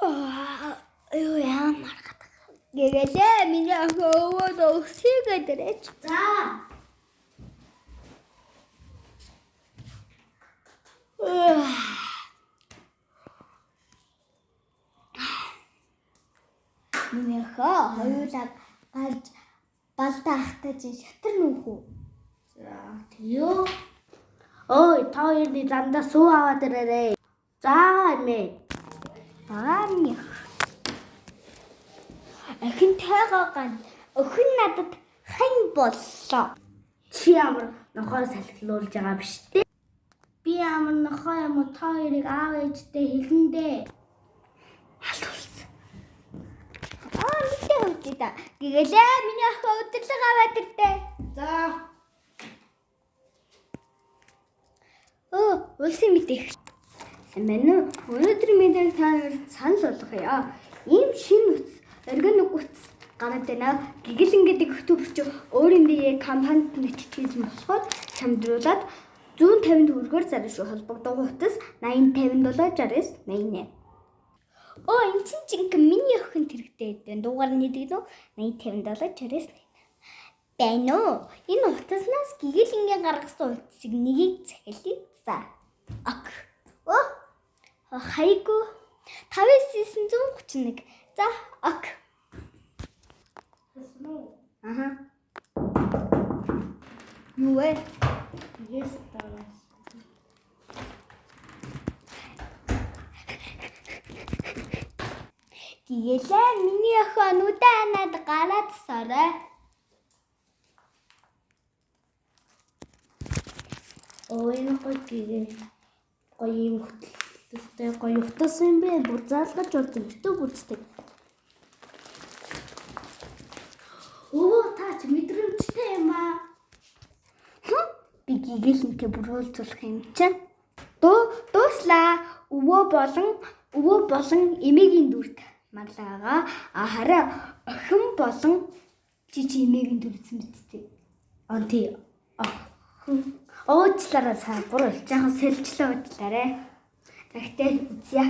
Юу ямар гадаг. Гэгэлээ миний өвөө өсгийгээ дэрэж. За. Миний хоёулаа галж балдаа ахтай чинь шатар нүхүү. За тийё. Ой, та хоёрны дандаа суу аваад ирээрэй. За эмээ. Аамих. Ахин тайгаа гань. Өхөн надад хань боллоо. Чи ямар нохой салхилуулж байгаа биш үү? Би ямар нохой юм уу та хоёрыг аав ээжтэй хэлэндээ. Халуулсан. Мэдээ хөвчий та. Гэгэлээ миний охин өдөрлөг аваад ирдээ. За. Улсын мэдээ. Сайн байна уу? Өнөөдрийн мэдээг та нарт санал болгоё. Ийм шинэ үс, органик үс гараад байна. Гэгэл гэдэг хөтөлбөрч өөрийн биеэ компанид нэтгэсэн болохоор хамдруулаад 150 төгрөгөөр зарж холбогдсон утас 80576988. Энэ чинь миний охин тэрэгтэй байдэн. Дугаар нэдэг нөө 80576988. Байна уу? Энэ утаснаас гэгэл гаргасан утсыг нэгийг захиалъя. За. Хайгу 5931. За, Юу вэ? Yes таарас. Гэгэлээ миний охин удаанаад гараад сорой. Энэ гоё юм хөтөлтэй гоё утас юм бэ? Бүр заалгаж урд YouTube үздэг. Та ч мэдрэмжтэй юм аа. Би гэгээлэнтэй бүрүүлжүүлэх юм чинь. Дууслаа. Өвөө болон эмээгийн дүрт маллаагаа. Хараа охин болон жижиг эмээгийн дүр үзсэн биз дээ. Тий. Оочлаараа сайн бүр жаахан сэлжлээ бодлаарэ. Тэгтээ үзье.